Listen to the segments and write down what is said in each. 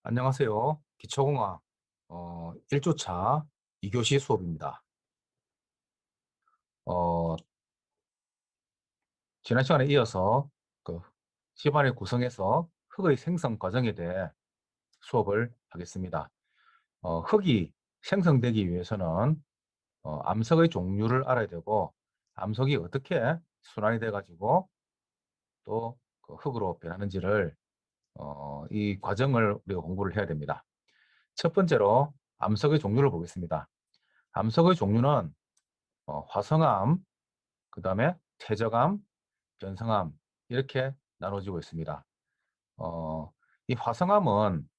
안녕하세요. 기초공학 1주차 2교시 수업입니다. 어, 지난 시간에 이어서 그 집안을 구성해서 흙의 생성 과정에 대해 수업을 하겠습니다. 흙이 생성되기 위해서는 암석의 종류를 알아야 되고, 암석이 어떻게 순환이 돼가지고 또 그 흙으로 변하는지를 이 과정을 우리가 공부를 해야 됩니다. 첫 번째로 암석의 종류를 보겠습니다. 암석의 종류는 화성암, 그 다음에 퇴적암, 변성암 이렇게 나눠지고 있습니다. 어, 이 화성암은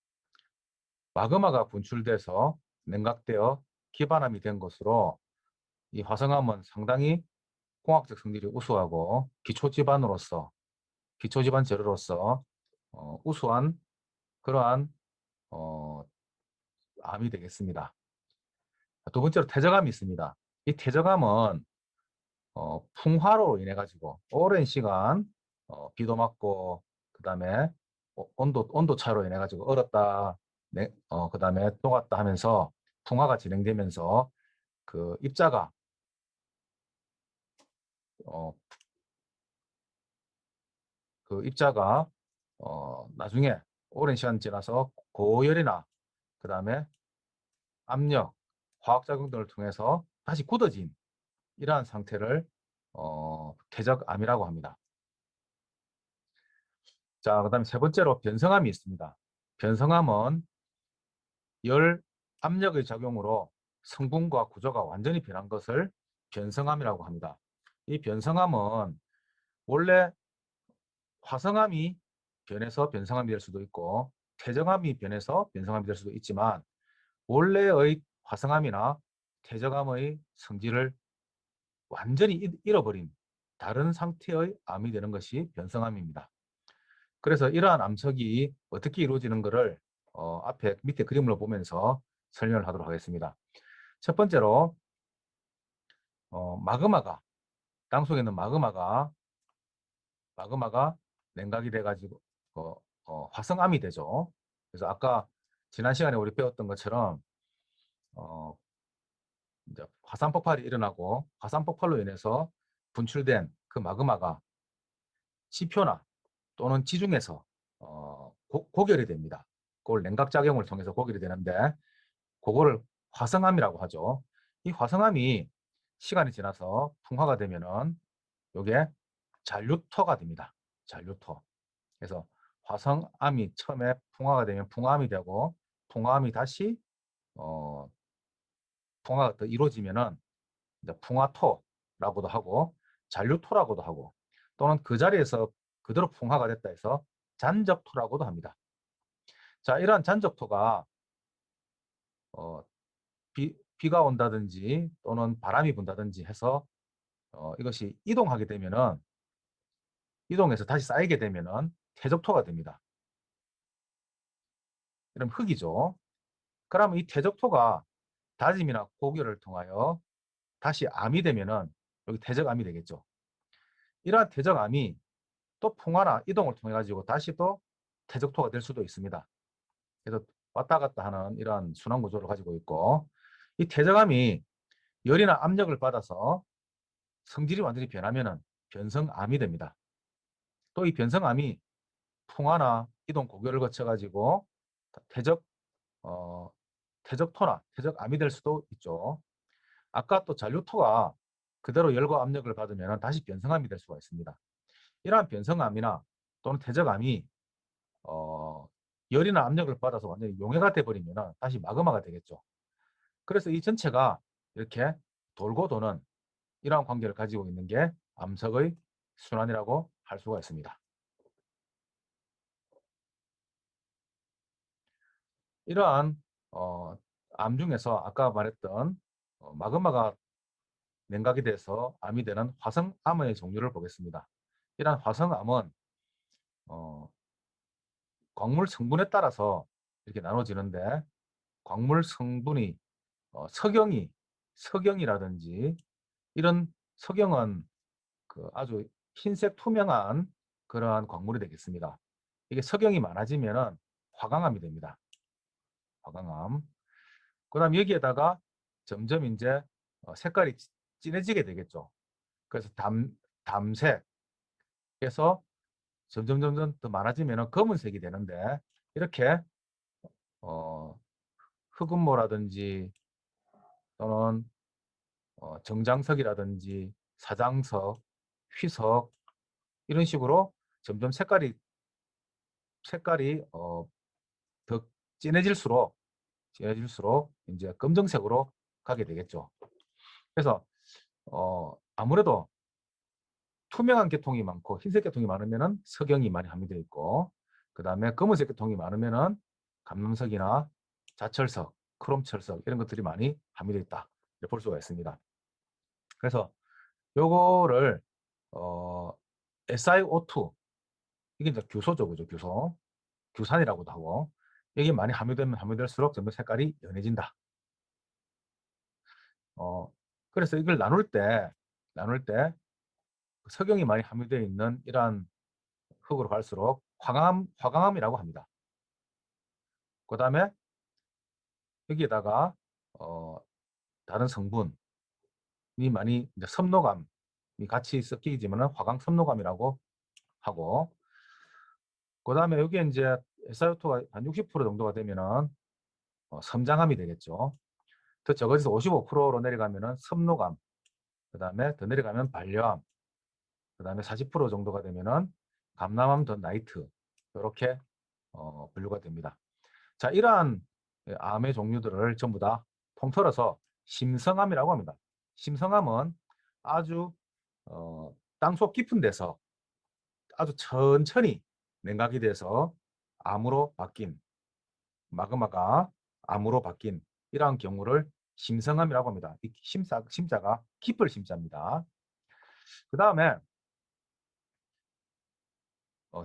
마그마가 분출돼서 냉각되어 기반암이 된 것으로 이 화성암은 상당히 공학적 성질이 우수하고 기초지반 재료로서 우수한 그러한 어, 암이 되겠습니다. 두 번째로 퇴적암이 있습니다. 이 퇴적암은 풍화로 인해 가지고 오랜 시간 비도 맞고 그다음에 온도 차로 인해 가지고 얼었다 그다음에 녹았다 하면서 풍화가 진행되면서 그 입자가 어, 그 입자가 나중에 오랜 시간 지나서 고열이나 그다음에 압력, 화학작용 등을 통해서 다시 굳어진 이러한 상태를 퇴적암이라고 합니다. 자, 그다음에 세 번째로 변성암이 있습니다. 변성암은 열 압력의 작용으로 성분과 구조가 완전히 변한 것을 변성암이라고 합니다. 이 변성암은 원래 화성암이 변해서 변성암이 될 수도 있고 퇴적암이 변해서 변성암이 될 수도 있지만 원래의 화성암이나 퇴적암의 성질을 완전히 잃어버린 다른 상태의 암이 되는 것이 변성암입니다. 그래서 이러한 암석이 어떻게 이루어지는 것을 앞에 밑에 그림을 보면서 설명을 하도록 하겠습니다. 첫 번째로 마그마가 땅속에 있는 마그마가 냉각이 돼가지고 화성암이 되죠. 그래서 아까 지난 시간에 우리 배웠던 것처럼 어, 이제 화산 폭발이 일어나고 화산 폭발로 인해서 분출된 그 마그마가 지표나 또는 지중해서 고결이 됩니다. 그걸 냉각작용을 통해서 고결이 되는데 그거를 화성암이라고 하죠. 이 화성암이 시간이 지나서 풍화가 되면은 이게 잔류토가 됩니다. 잔류토. 그래서 화성암이 처음에 풍화가 되면 풍화암이 되고 풍화암이 다시 어, 풍화가 더 이루어지면은 이제 풍화토라고도 하고 잔류토라고도 하고 또는 그 자리에서 그대로 풍화가 됐다 해서 잔적토라고도 합니다. 자, 이러한 잔적토가 어, 비가 온다든지 또는 바람이 분다든지 해서 이것이 이동하게 되면은 이동해서 다시 쌓이게 되면은 퇴적토가 됩니다. 이런 흙이죠. 그러면 이 퇴적토가 다짐이나 고결을 통하여 다시 암이 되면은 여기 퇴적암이 되겠죠. 이러한 퇴적암이 또 풍화나 이동을 통해 가지고 다시 또 퇴적토가 될 수도 있습니다. 그래서 왔다 갔다 하는 이러한 순환 구조를 가지고 있고 이 퇴적암이 열이나 압력을 받아서 성질이 완전히 변하면은 변성암이 됩니다. 또 이 변성암이 풍화나 이동 고결을 거쳐 가지고 퇴적 어, 퇴적토나 퇴적암이 될 수도 있죠. 아까 또 잔류토가 그대로 열과 압력을 받으면 다시 변성암이 될 수가 있습니다. 이러한 변성암이나 또는 퇴적암이 어, 열이나 압력을 받아서 완전히 용해가 돼버리면 다시 마그마가 되겠죠. 그래서 이 전체가 이렇게 돌고 도는 이러한 관계를 가지고 있는 게 암석의 순환이라고 할 수가 있습니다. 이러한 암 중에서 아까 말했던 마그마가 냉각이 돼서 암이 되는 화성암의 종류를 보겠습니다. 이러한 화성암은 어, 광물 성분에 따라서 이렇게 나눠지는데 광물 성분이 석영이라든지 이런 석영은 그 아주 흰색 투명한 그러한 광물이 되겠습니다. 이게 석영이 많아지면은 화강암이 됩니다. 화강암. 그다음 여기에다가 점점 이제 색깔이 진해지게 되겠죠. 그래서 담색에서 점점 더 많아지면 검은색이 되는데 이렇게 어, 흑음모라든지 또는 정장석이라든지 사장석, 휘석 이런 식으로 점점 색깔이 더 진해질수록 이제 검정색으로 가게 되겠죠. 그래서 아무래도 투명한 계통이 많고 흰색 계통이 많으면은 석영이 많이 함유되어 있고 그 다음에 검은색 계통이 많으면은 감남석이나 자철석, 크롬철석 이런 것들이 많이 함유되어 있다 볼 수가 있습니다. 그래서 요거를 SiO2 이게 이제 규소죠, 그죠? 규산이라고도 하고 이게 많이 함유되면 함유될수록 점점 색깔이 연해진다. 그래서 이걸 나눌 때 석영이 많이 함유되어 있는 이러한 흙으로 갈수록 화강암이라고 합니다. 그 다음에 여기에다가 다른 성분이 많이 이제 섭노감이 같이 섞이지만 화강 섭노감이라고 하고 그 다음에 여기에 이제 SiO2가 한 60% 정도가 되면은 섬장암이 되겠죠. 더 적어져서 55%로 내려가면은 섭노감, 그 다음에 더 내려가면 반려암, 그 다음에 40% 정도가 되면은 감남암 더 나이트 이렇게 분류가 됩니다. 자, 이러한 암의 종류들을 전부 다 통틀어서 심성암이라고 합니다. 심성암은 아주 땅속 깊은 데서 아주 천천히 냉각이 돼서 암으로 바뀐 마그마가 암으로 바뀐 이러한 경우를 심성암이라고 합니다. 이 심자가 깊을 심자입니다. 그 다음에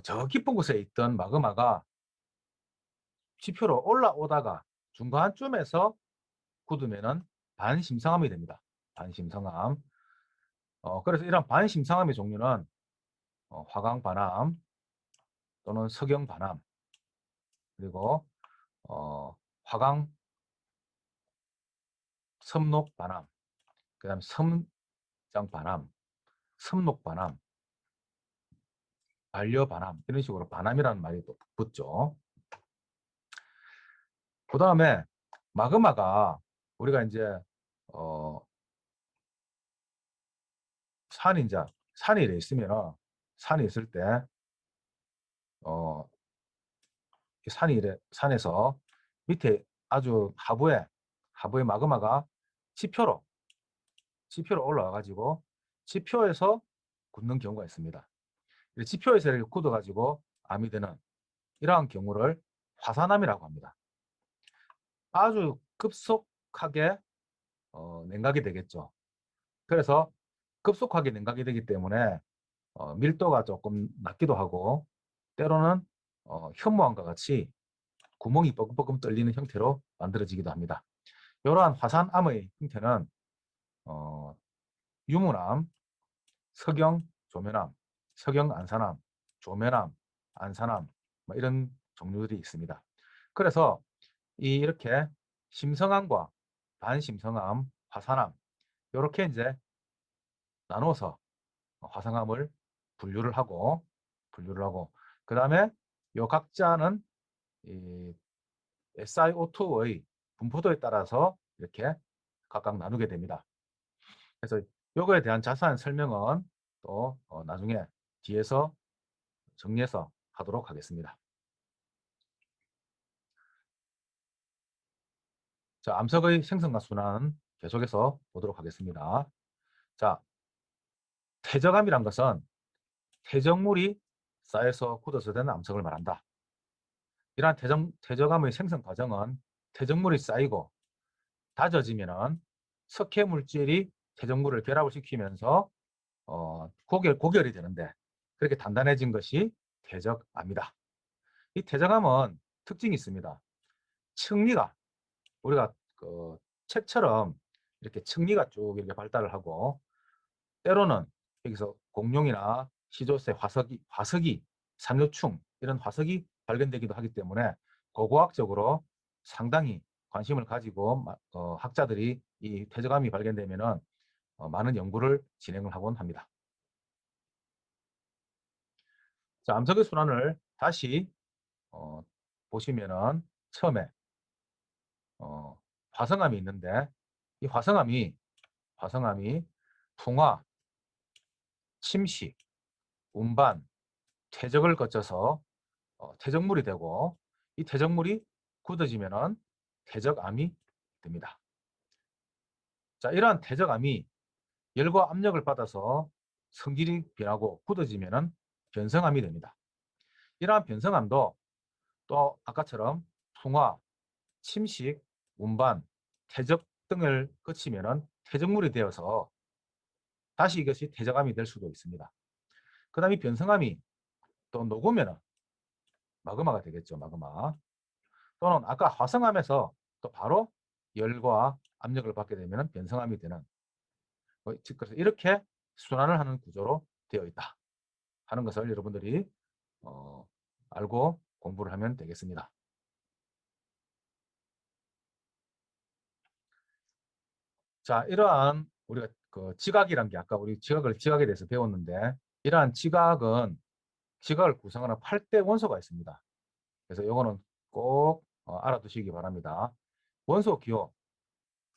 저 깊은 곳에 있던 마그마가 지표로 올라오다가 중간쯤에서 굳으면은 반심성암이 됩니다. 반심성암. 그래서 이런 반심성암의 종류는 화강반암 또는 석영반암 그리고 화강 섭록반암 그 다음에 섬장반암 섭록반암 반려반암 이런 식으로 반암이라는 말이 또 붙죠. 그 다음에 마그마가 우리가 이제 산이 이래 있으면 산이 있을 때 산에서 밑에 아주 하부에 마그마가 지표로 올라와 가지고 지표에서 굳는 경우가 있습니다. 지표에서 이렇게 굳어 가지고 암이 되는 이러한 경우를 화산암이라고 합니다. 아주 급속하게 냉각이 되겠죠. 그래서 급속하게 냉각이 되기 때문에 밀도가 조금 낮기도 하고 때로는 현무암과 같이 구멍이 뻐끔뻐끔 뚫리는 형태로 만들어지기도 합니다. 이러한 화산암의 형태는 유문암, 석영, 조면암, 석영, 안산암, 조면암, 안산암 뭐 이런 종류들이 있습니다. 그래서 이렇게 심성암과 반심성암, 화산암 이렇게 이제 나눠서 화산암을 분류를 하고 그 다음에 요 각자는 이 SiO2의 분포도에 따라서 이렇게 각각 나누게 됩니다. 그래서 요거에 대한 자세한 설명은 또 나중에 뒤에서 정리해서 하도록 하겠습니다. 자, 암석의 생성과 순환 계속해서 보도록 하겠습니다. 자, 퇴적암이란 것은 퇴적물이 쌓여서 굳어서 되는 암석을 말한다. 이러한 퇴적암의 생성 과정은 퇴적물이 쌓이고 다져지면은 석회 물질이 퇴적물을 결합을 시키면서 고결이 되는데 그렇게 단단해진 것이 퇴적암이다. 이 퇴적암은 특징이 있습니다. 층리가 우리가 그 책처럼 이렇게 층리가 쭉 이렇게 발달을 하고 때로는 여기서 공룡이나 시조새, 화석이, 삼요충 이런 화석이 발견되기도 하기 때문에 고고학적으로 상당히 관심을 가지고 학자들이 이 퇴적암이 발견되면은 많은 연구를 진행을 하곤 합니다. 자, 암석의 순환을 다시 보시면은 처음에 화성암이 있는데 이 화성암이 풍화, 침식, 운반, 퇴적을 거쳐서 퇴적물이 되고 이 퇴적물이 굳어지면은 퇴적암이 됩니다. 자, 이러한 퇴적암이 열과 압력을 받아서 성질이 변하고 굳어지면은 변성암이 됩니다. 이러한 변성암도 또 아까처럼 풍화, 침식, 운반, 퇴적 등을 거치면은 퇴적물이 되어서 다시 이것이 퇴적암이 될 수도 있습니다. 그 다음에 변성암이 또 녹으면은 마그마가 되겠죠. 마그마. 또는 아까 화성암에서 또 바로 열과 압력을 받게 되면 변성암이 되는 즉 그래서 이렇게 순환을 하는 구조로 되어 있다 하는 것을 여러분들이 알고 공부를 하면 되겠습니다. 자, 이러한 우리가 그 지각이란 게 아까 우리 지각에 대해서 배웠는데 이러한 지각을 구성하는 8대 원소가 있습니다. 그래서 이거는 꼭 알아두시기 바랍니다. 원소 기호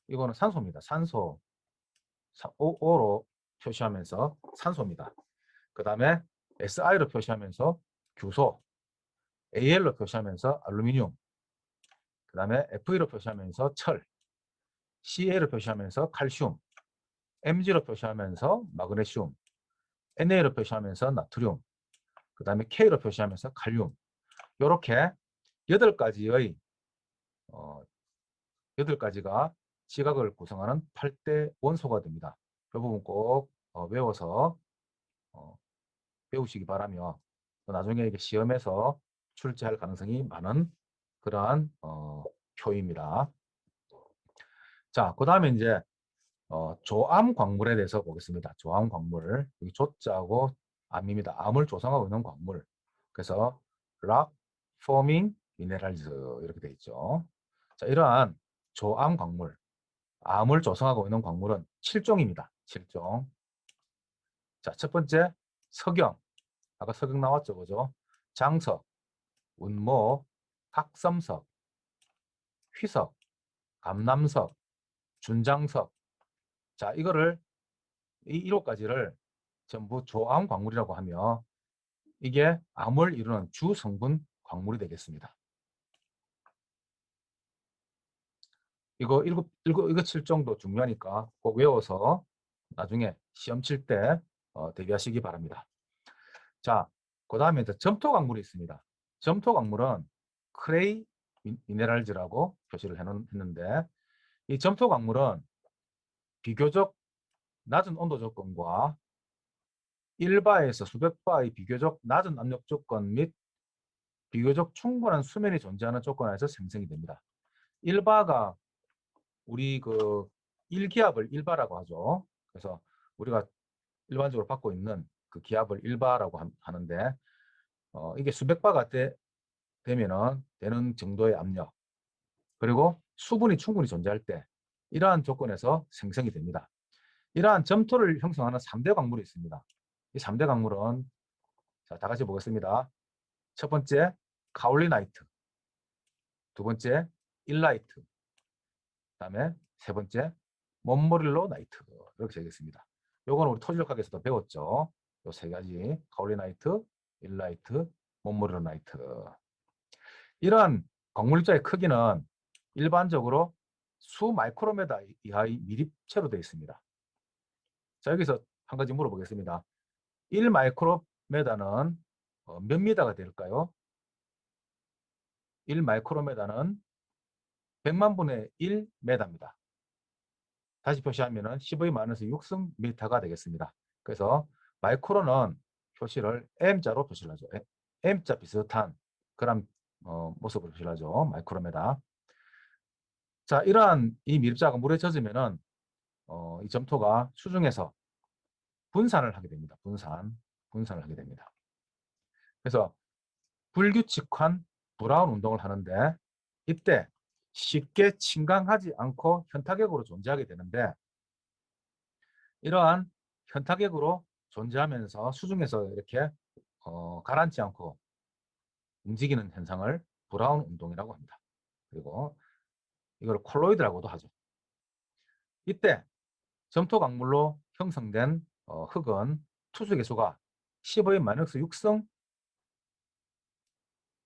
이거는 산소입니다. 산소 O로 표시하면서 산소입니다. 그 다음에 SI로 표시하면서 규소, AL로 표시하면서 알루미늄, 그 다음에 FE로 표시하면서 철, CA로 표시하면서 칼슘, MG로 표시하면서 마그네슘, NA로 표시하면서 나트륨, 그 다음에 K로 표시하면서 칼륨. 이렇게 8가지의 어, 8가지가 지각을 구성하는 8대 원소가 됩니다. 이 부분 꼭 외워서 배우시기 바라며 나중에 이게 시험에서 출제할 가능성이 많은 그러한 표입니다. 자, 그 다음에 이제 조암 광물에 대해서 보겠습니다. 조암 광물. 여기 조자하고 암입니다. 암을 조성하고 있는 광물. 그래서 rock forming minerals 이렇게 되어 있죠. 자, 이러한 조암 광물, 암을 조성하고 있는 광물은 7종입니다. 7종. 자, 첫 번째 석영. 아까 석영 나왔죠, 그죠? 장석, 운모, 각섬석, 휘석, 감남석, 준장석. 자, 이거를 이 1호까지를 전부 조암 광물이라고 하며 이게 암을 이루는 주 성분 광물이 되겠습니다. 이거 7정도 중요하니까 꼭 외워서 나중에 시험 칠 때 대비하시기 바랍니다. 자, 그 다음에 점토 광물이 있습니다. 점토 광물은 크레이 미네랄즈라고 표시를 했는데 이 점토 광물은 비교적 낮은 온도 조건과 1바에서 수백 바의 비교적 낮은 압력 조건 및 비교적 충분한 수면이 존재하는 조건에서 생성이 됩니다. 1바가 우리 그 1기압을 1바라고 하죠. 그래서 우리가 일반적으로 받고 있는 그 기압을 1바라고 하는데 이게 수백 바가 되면은 되는 정도의 압력 그리고 수분이 충분히 존재할 때 이러한 조건에서 생성이 됩니다. 이러한 점토를 형성하는 3대 광물이 있습니다. 이 3대 광물은 자, 다 같이 보겠습니다. 첫 번째 카올리나이트, 두 번째 일라이트, 그다음에 세 번째 몬모릴로 나이트 이렇게 되겠습니다. 요거는 우리 토지력학에서도 배웠죠. 요 세 가지 카올리나이트, 일라이트, 몬모릴로 나이트. 이러한 광물자의 크기는 일반적으로 수 마이크로메다 이하의 미립체로 되어 있습니다. 자, 여기서 한 가지 물어보겠습니다. 1 마이크로메다는 몇 미터가 될까요? 1 마이크로메다는 100만 분의 1 메다입니다. 다시 표시하면 10의 마이너스 6승 미터가 되겠습니다. 그래서 마이크로는 표시를 M자로 표시를 하죠. M자 비슷한 그런 모습으로 표시를 하죠. 마이크로메다. 자, 이러한 이 밀입자가 물에 젖으면은 이 점토가 수중에서 분산을 하게 됩니다. 분산을 하게 됩니다. 그래서 불규칙한 브라운 운동을 하는데 이때 쉽게 침강하지 않고 현타격으로 존재하게 되는데, 이러한 현타격으로 존재하면서 수중에서 이렇게 가라앉지 않고 움직이는 현상을 브라운 운동이라고 합니다. 그리고 이걸 콜로이드라고도 하죠. 이때 점토 강물로 형성된 흙은 투수 계수가 15-6성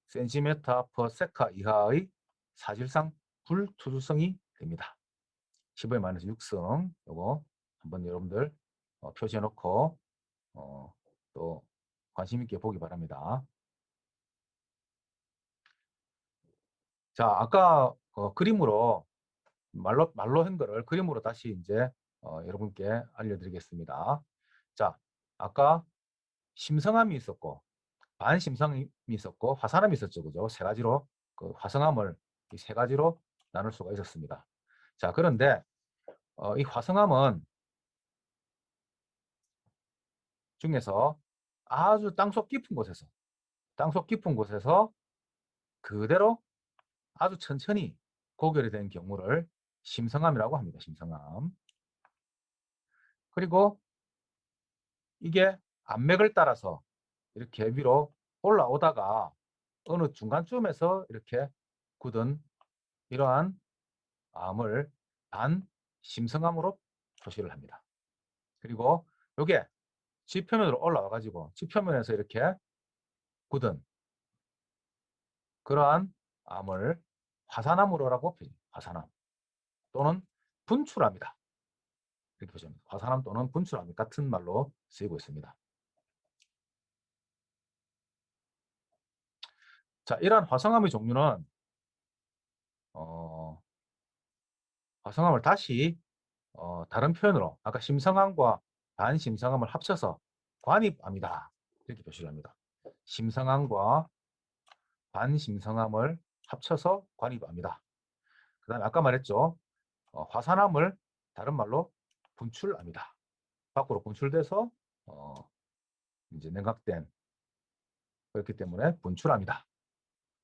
센티미터 퍼 세카 이하의 사실상 불투수성이 됩니다. 15-6성 요거 한번 여러분들 표시해 놓고 또 관심 있게 보기 바랍니다. 자, 아까 그림으로 말로 한 거를 그림으로 다시 이제 여러분께 알려드리겠습니다. 자, 아까 심성암이 있었고 반심성이 있었고 화산암이 있었죠, 그죠? 세 가지로 그 화성암을 이 세 가지로 나눌 수가 있었습니다. 자, 그런데 이 화성암은 중에서 아주 땅속 깊은 곳에서 그대로 아주 천천히 고결이 된 경우를 심성암이라고 합니다. 심성암. 그리고 이게 암맥을 따라서 이렇게 위로 올라오다가 어느 중간쯤에서 이렇게 굳은 이러한 암을 반심성암으로 표시를 합니다. 그리고 이게 지표면으로 올라와 가지고 지표면에서 이렇게 굳은 그러한 암을 화산암으로라고 표시합니다. 화산암 또는 분출암이다. 이렇게 표시합니다. 화산암 또는 분출암 같은 말로 쓰이고 있습니다. 자, 이러한 화성암의 종류는 화성암을 다시 다른 표현으로 아까 심성암과 반심성암을 합쳐서 관입암이다. 이렇게 표시를 합니다. 심성암과 반심성암을 합쳐서 관입암이다. 그 다음에 아까 말했죠. 화산암을 다른 말로 분출암이다. 밖으로 분출돼서 이제 냉각된 그렇기 때문에 분출암이다.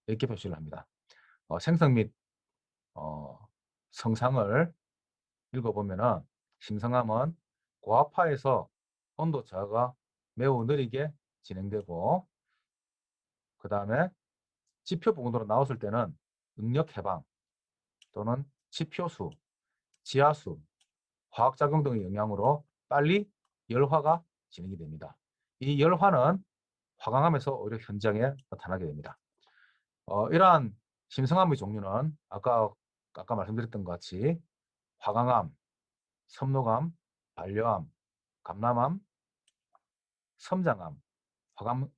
이렇게 표시를 합니다. 생성 및 성상을 읽어보면은 심성암은 고압파에서 온도 저하가 매우 느리게 진행되고 그 다음에 지표 부근으로 나왔을 때는 응력 해방 또는 지표수, 지하수, 화학작용 등의 영향으로 빨리 열화가 진행이 됩니다. 이 열화는 화강암에서 오히려 현장에 나타나게 됩니다. 이러한 심성암의 종류는 아까 말씀드렸던 것 같이 화강암, 섬록암, 반려암, 감람암, 섬장암, 화감,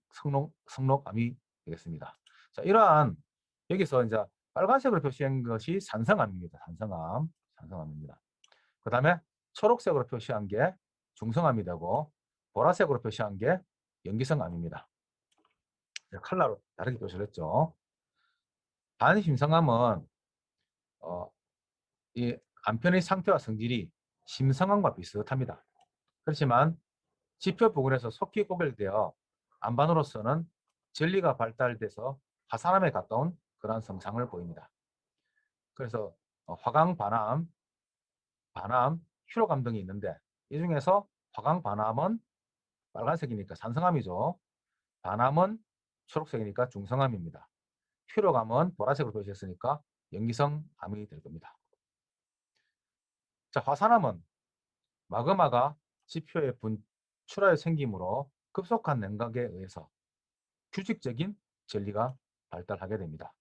성록암이 되겠습니다. 자, 이러한 여기서 이제 빨간색으로 표시한 것이 산성암입니다. 산성암입니다. 그 다음에 초록색으로 표시한 게 중성암이 되고 보라색으로 표시한 게 연기성암입니다. 컬러로 다르게 표시를 했죠. 반심성암은 이 안편의 상태와 성질이 심성암과 비슷합니다. 그렇지만 지표 부근에서 속히 고결되어 안반으로서는 전리가 발달돼서 화산암에 가까운 그러한 성상을 보입니다. 그래서 화강 반암, 반암, 휴로감 등이 있는데 이 중에서 화강 반암은 빨간색이니까 산성암이죠. 반암은 초록색이니까 중성암입니다. 휴로감은 보라색으로 표시했으니까 연기성암이 될 겁니다. 자, 화산암은 마그마가 지표에 분출하여 생기므로 급속한 냉각에 의해서 규칙적인 젤리가 발달하게 됩니다.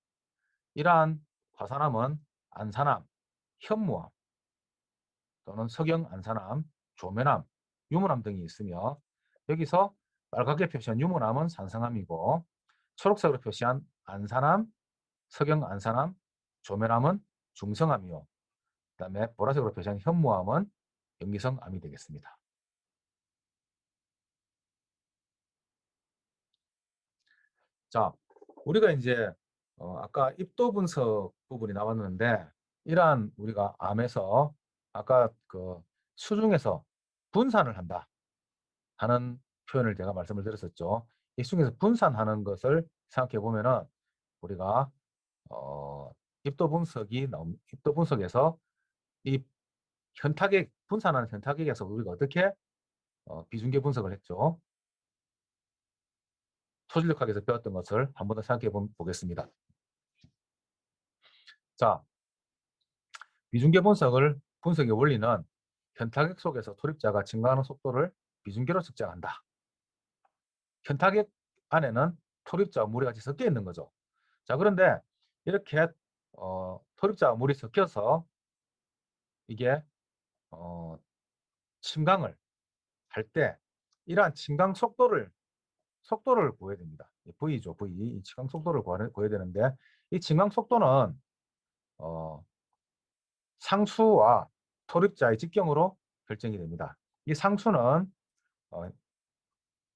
이러한 화산암은 안산암, 현무암 또는 석영안산암, 조면암, 유문암 등이 있으며 여기서 빨갛게 표시한 유문암은 산성암이고 초록색으로 표시한 안산암, 석영안산암, 조면암은 중성암이요. 그 다음에 보라색으로 표시한 현무암은 염기성암이 되겠습니다. 자, 우리가 이제 아까 입도 분석 부분이 나왔는데 이러한 우리가 암에서 아까 그 수중에서 분산을 한다 하는 표현을 제가 말씀을 드렸었죠. 이 수중에서 분산하는 것을 생각해 보면은 우리가 입도 분석에서 이 현타객 분산하는 현타객에서 우리가 어떻게 비중계 분석을 했죠. 초진력학에서 배웠던 것을 한 번 더 생각해 보겠습니다. 자, 비중계 분석의 원리는 현타객 속에서 투입자가 증가하는 속도를 비중계로 측정한다. 현타객 안에는 투입자와 물이 같이 섞여 있는 거죠. 자, 그런데 이렇게 투입자와 물이 섞여서 이게 침강을 할 때 이러한 침강 속도를 구해야 됩니다. V죠, V. 이 침강 속도를 구해야 되는데 이 침강 속도는 상수와 토립자의 직경으로 결정이 됩니다. 이 상수는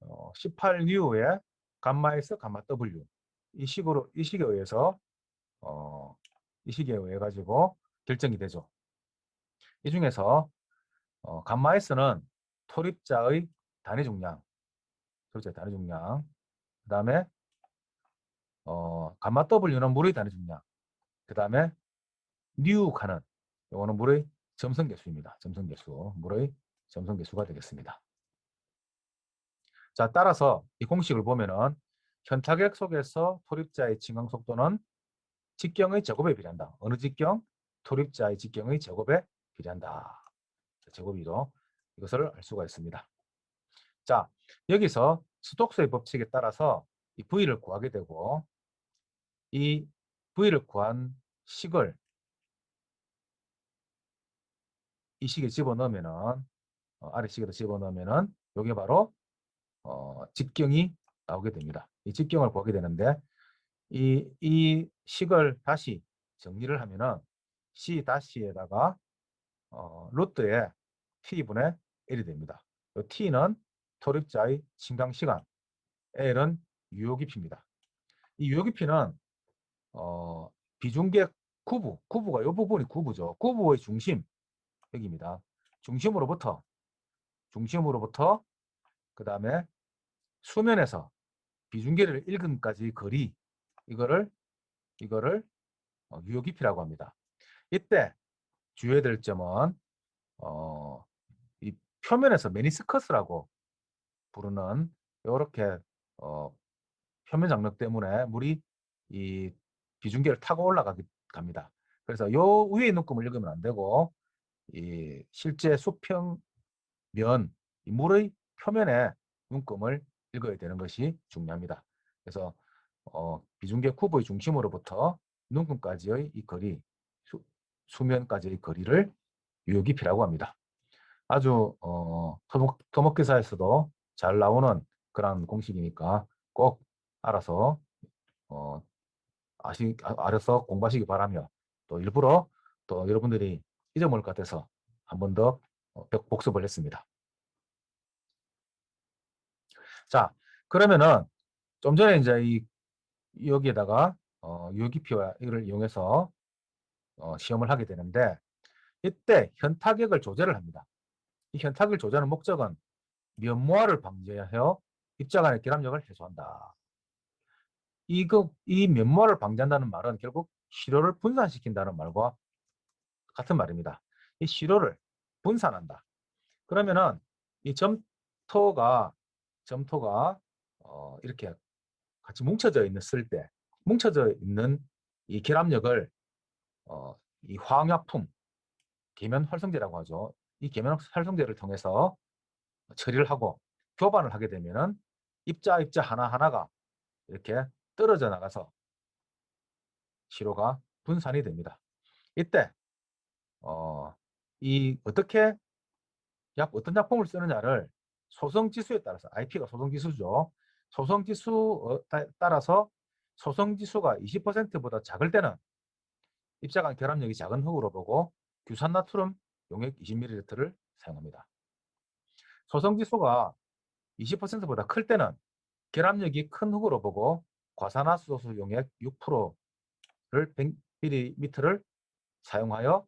18뉴의 감마 S, 감마 W 이 식에 의해서 이 식에 의해 가지고 결정이 되죠. 이 중에서 감마 S는 토립자의 단위 중량, 그 다음에 감마 W는 물의 단위 중량, 그 다음에 뉴 칸은 이거는 물의 점성계수입니다. 물의 점성계수가 되겠습니다. 자, 따라서 이 공식을 보면은 현타객 속에서 토립자의 침강 속도는 직경의 제곱에 비례한다. 어느 직경? 토립자의 직경의 제곱에 비례한다. 제곱이죠. 이것을 알 수가 있습니다. 자, 여기서 스톡스의 법칙에 따라서 이 V를 구하게 되고 이 V를 구한 식을 이 식에 집어넣으면은 아래 식에도 집어넣으면은 이게 바로 직경이 나오게 됩니다. 이 직경을 구하게 되는데 이 식을 다시 정리를 하면은 C 다시에다가 루트에 T분의 L이 됩니다. T는 토립자의 침강 시간, L은 유효 깊이입니다. 이 유효 깊이는 비중계 구부가 이 부분이 구부죠. 구부의 중심 여기입니다. 중심으로부터 그 다음에 수면에서 비중계를 일근까지 거리 이거를 유효 깊이라고 합니다. 이때 주의해야 될 점은 이 표면에서 메니스커스라고 부르는 이렇게 표면 장력 때문에 물이 이 비중계를 타고 올라갑니다. 그래서 요 위에 눈금을 읽으면 안 되고 이 실제 수평면 이 물의 표면에 눈금을 읽어야 되는 것이 중요합니다. 그래서 비중계 쿠브의 중심으로부터 눈금까지의 이 거리, 수면까지의 거리를 유효 깊이라고 합니다. 아주 토목기사에서도 잘 나오는 그런 공식이니까 꼭 알아서 알아서 공부하시기 바라며 또 일부러 또 여러분들이 잊어먹을 것 같아서 한 번 더 복습을 했습니다. 자, 그러면은 좀 전에 이제 여기에다가 유효기피와 이걸 이용해서 시험을 하게 되는데 이때 현타격을 조절을 합니다. 이 현타격을 조절하는 목적은 면모화를 방지하여 입자 간의 결합력을 해소한다. 이 면모화를 방지한다는 말은 결국 시료를 분산시킨다는 말과 같은 말입니다. 이 시료를 분산한다. 그러면은 이 점토가 이렇게 같이 뭉쳐져 있는 이 결합력을 이 화학약품 계면 활성제라고 하죠. 이 계면 활성제를 통해서 처리를 하고 교반을 하게 되면은 입자 하나하나가 이렇게 떨어져 나가서 시료가 분산이 됩니다. 이때 어떻게 어떤 약품을 쓰느냐를 소성지수에 따라서 IP가 소성지수죠. 소성지수 따라서 소성지수가 20%보다 작을 때는 입자간 결합력이 작은 흙으로 보고 규산나트륨 용액 20ml를 사용합니다. 소성지수가 20%보다 클 때는 결합력이 큰 흙으로 보고 과산화수소 용액 6%를 100ml를 사용하여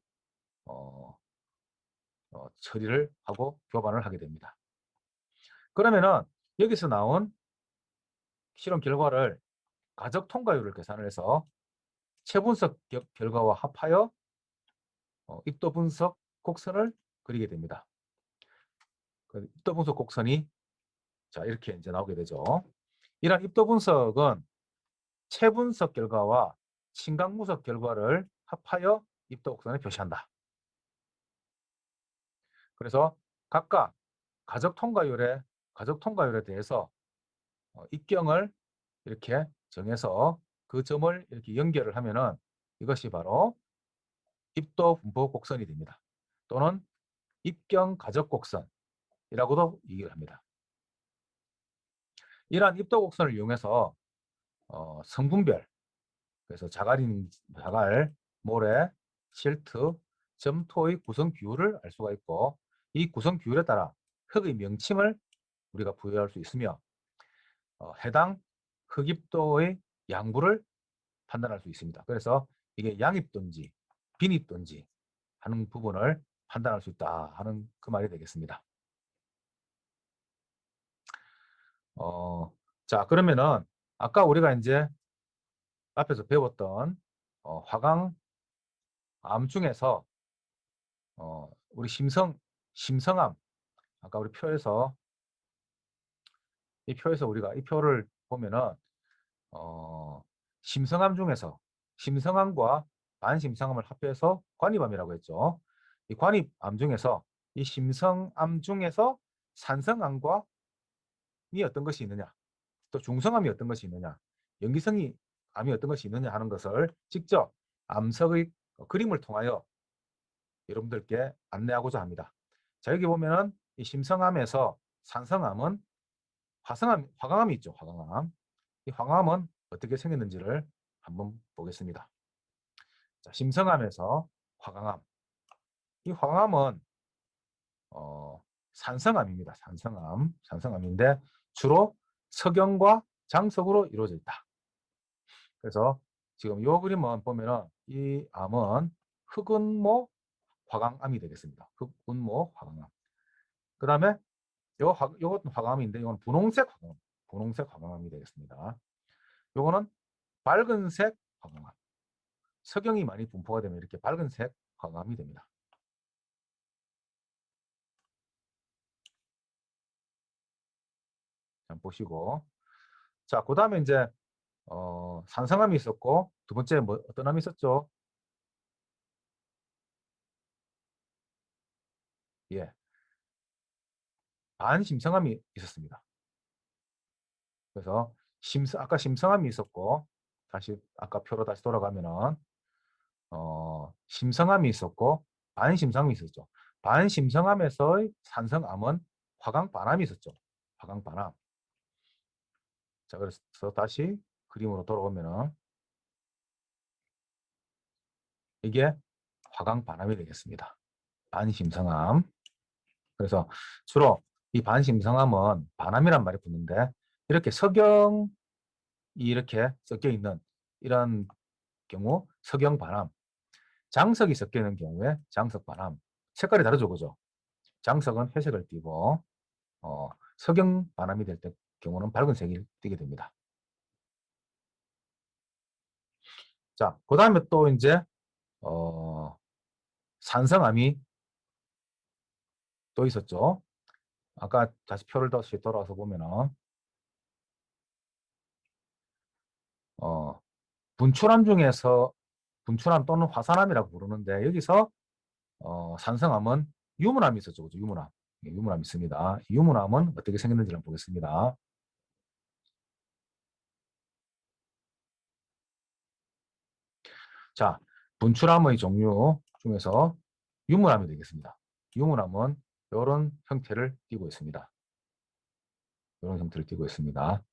처리를 하고 교반을 하게 됩니다. 그러면은 여기서 나온 실험 결과를 가적 통과율을 계산을 해서 체분석 결과와 합하여 입도 분석 곡선을 그리게 됩니다. 그 입도 분석 곡선이 자 이렇게 이제 나오게 되죠. 이런 입도 분석은 체분석 결과와 심각분석 결과를 합하여 입도 곡선을 표시한다. 그래서 각각 가적 통과율에 대해서 입경을 이렇게 정해서 그 점을 이렇게 연결을 하면은 이것이 바로 입도 분포 곡선이 됩니다. 또는 입경 가적 곡선이라고도 얘기를 합니다. 이러한 입도 곡선을 이용해서 성분별, 그래서 자갈, 모래, 실트, 점토의 구성 비율을 알 수가 있고, 이 구성 비율에 따라 흙의 명칭을 우리가 부여할 수 있으며 해당 흙입도의 양부를 판단할 수 있습니다. 그래서 이게 양입도인지 빈입도인지 하는 부분을 판단할 수 있다 하는 그 말이 되겠습니다. 자 그러면은 아까 우리가 이제 앞에서 배웠던 화강암 중에서 우리 심성암 아까 우리 표에서 이 표에서 우리가 이 표를 보면은 심성암 중에서 심성암과 반심성암을 합해서 관입암이라고 했죠. 이 관입암 중에서 이 심성암 중에서 산성암과 이 어떤 것이 있느냐, 또 중성암이 어떤 것이 있느냐, 염기성이 암이 어떤 것이 있느냐 하는 것을 직접 암석의 그림을 통하여 여러분들께 안내하고자 합니다. 자 여기 보면은 이 심성암에서 산성암은 화강암이 있죠. 화강암. 이 화강암은 어떻게 생겼는지를 한번 보겠습니다. 자, 심성암에서 화강암. 이 화강암은 산성암입니다. 산성암인데 주로 석영과 장석으로 이루어져 있다. 그래서 지금 이 그림은 보면은 이 암은 흑운모 화강암이 되겠습니다. 흑운모 화강암. 그 다음에 요것도 화강암인데 이건 분홍색 화강암이 되겠습니다. 요거는 밝은색 화강암. 석영이 많이 분포가 되면 이렇게 밝은색 화강암이 됩니다. 자, 보시고. 자, 그 다음에 이제, 산성암이 있었고, 두 번째 뭐, 어떤 암이 있었죠? 예. 반심성암이 있었습니다. 그래서, 아까 심성암이 있었고, 아까 표로 다시 돌아가면은, 심성암이 있었고, 반심성암이 있었죠. 반심성암에서의 산성암은 화강반암이 있었죠. 화강반암. 자, 그래서 다시 그림으로 돌아오면은, 이게 화강반암이 되겠습니다. 반심성암. 그래서 주로 이 반심성암은 반암이란 말이 붙는데 이렇게 석영이 이렇게 섞여 있는 이런 경우 석영반암, 장석이 섞여 있는 경우에 장석반암. 색깔이 다르죠, 그죠? 장석은 회색을 띠고 석영반암이 될 때 경우는 밝은색이 띠게 됩니다. 자, 그 다음에 또 이제 산성암이 또 있었죠. 아까 다시 표를 다시 돌아와서 보면은 어, 분출암 중에서 분출암 또는 화산암이라고 부르는데 여기서 산성암은 유문암이 있었죠. 그죠? 유문암. 예, 유문암이 있습니다. 유문암은 어떻게 생겼는지 한번 보겠습니다. 자, 분출암의 종류 중에서 유문암이 되겠습니다. 유문암은 이런 형태를 띠고 있습니다. 이런 형태를 띠고 있습니다.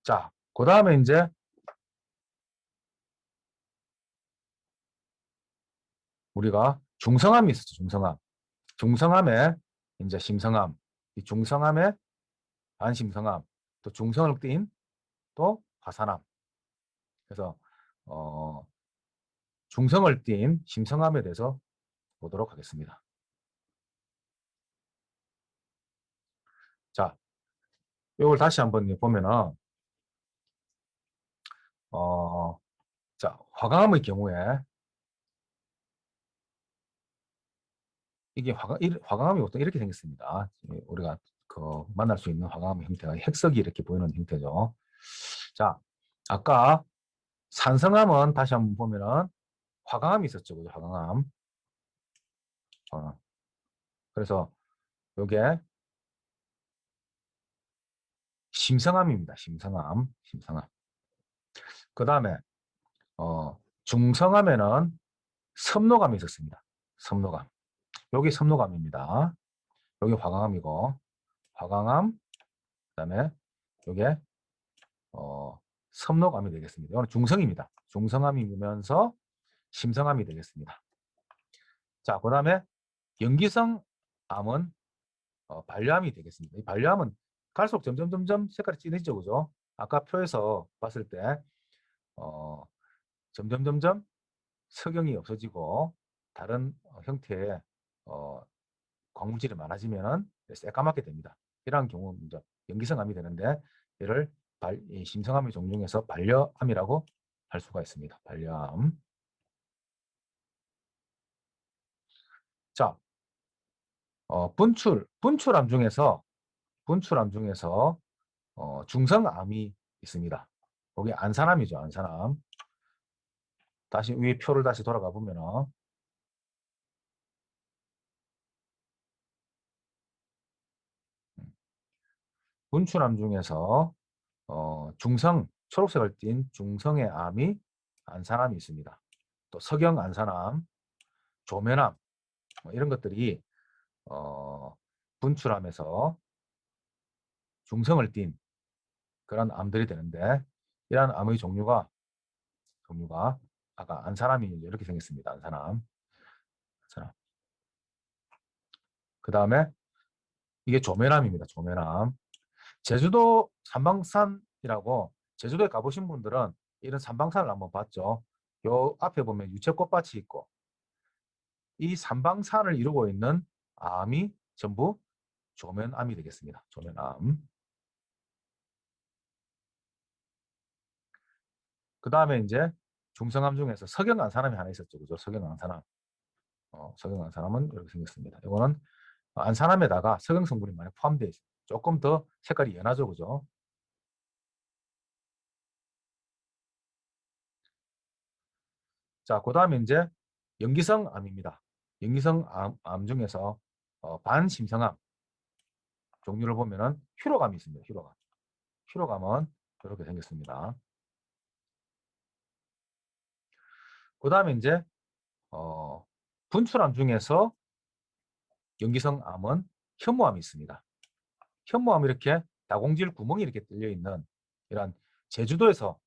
자, 그 다음에 이제 우리가 중성암이 있었죠. 중성암. 중성암에 이제 심성암, 이 중성암에 반심성암, 또 중성을 띈 또 화산암. 그래서 중성을 띤 심성암에 대해서 보도록 하겠습니다. 자, 이걸 다시 한번 보면은 어, 자, 화강암의 경우에 이게 화강암이 보통 이렇게 생겼습니다. 우리가 만날 수 있는 화강암의 형태가 핵석이 이렇게 보이는 형태죠. 자, 아까 산성암은 다시 한번 보면은 화강암이 있었죠. 그죠? 화강암. 어, 그래서 요게 심성암입니다. 심성암. 그 다음에 중성암에는 섭노감이 있었습니다. 섭노감. 여기 섭노감입니다. 여기 화강암이고 화강암 그다음에 요게 섭노감이 되겠습니다. 이거는 중성입니다. 중성암이면서 심성암이 되겠습니다. 자, 그다음에 연기성 암은 반려암이 되겠습니다. 이 반려암은 갈수록 점점 색깔이 진해지죠, 그죠? 아까 표에서 봤을 때 어, 점점 석영이 없어지고 다른 형태의 어, 광물질이 많아지면은 새까맣게 됩니다. 이러한 경우는 이제 연기성암이 되는데 이를 이 심성암의 종류 중에서 반려암이라고 할 수가 있습니다. 반려암. 자, 분출암 중에서 중성암이 있습니다. 거기 안산암이죠, 안산암. 다시 위에 표를 다시 돌아가 보면은 분출암 중에서 초록색을 띤 중성의 암이 안산암이 있습니다. 또 석영 안산암, 조면암 뭐 이런 것들이 분출암에서 중성을 띤 그런 암들이 되는데 이러한 암의 종류가 아까 안산암이 이렇게 생겼습니다. 안산암. 그 다음에 이게 조면암입니다. 조면암. 제주도 삼방산이라고 제주도에 가보신 분들은 이런 삼방산을 한번 봤죠. 요 앞에 보면 유채꽃밭이 있고 이 삼방산을 이루고 있는 암이 전부 조면암이 되겠습니다. 조면암. 그 다음에 이제 중성암 중에서 석영안산암이 하나 있었죠. 그죠? 석영안산암. 석영안산암은 이렇게 생겼습니다. 이거는 안산암에다가 석영 성분이 많이 포함되어 있습니다. 조금 더 색깔이 연하죠. 그죠? 자, 그 다음에 이제 연기성암입니다. 연기성암 중에서 반심성암 종류를 보면은 휴로감이 있습니다. 휴로감. 휴로감은 이렇게 생겼습니다. 그 다음에 이제 분출암 중에서 연기성암은 현무암이 있습니다. 현무암 이렇게 다공질 구멍이 이렇게 뚫려 있는 이런 제주도에서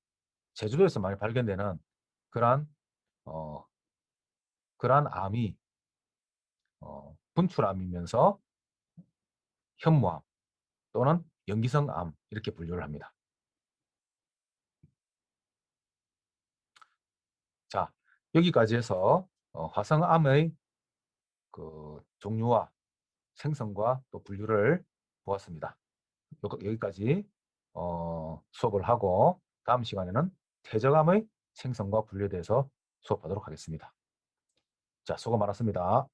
많이 발견되는 그러한 어, 그러한 암이 분출암이면서 현무암 또는 연기성암 이렇게 분류를 합니다. 자, 여기까지 해서 화성암의 그 종류와 생성과 또 분류를 보았습니다. 여기까지 수업을 하고 다음 시간에는 퇴적암의 생성과 분류에 대해서 수업하도록 하겠습니다. 자, 수고 많았습니다.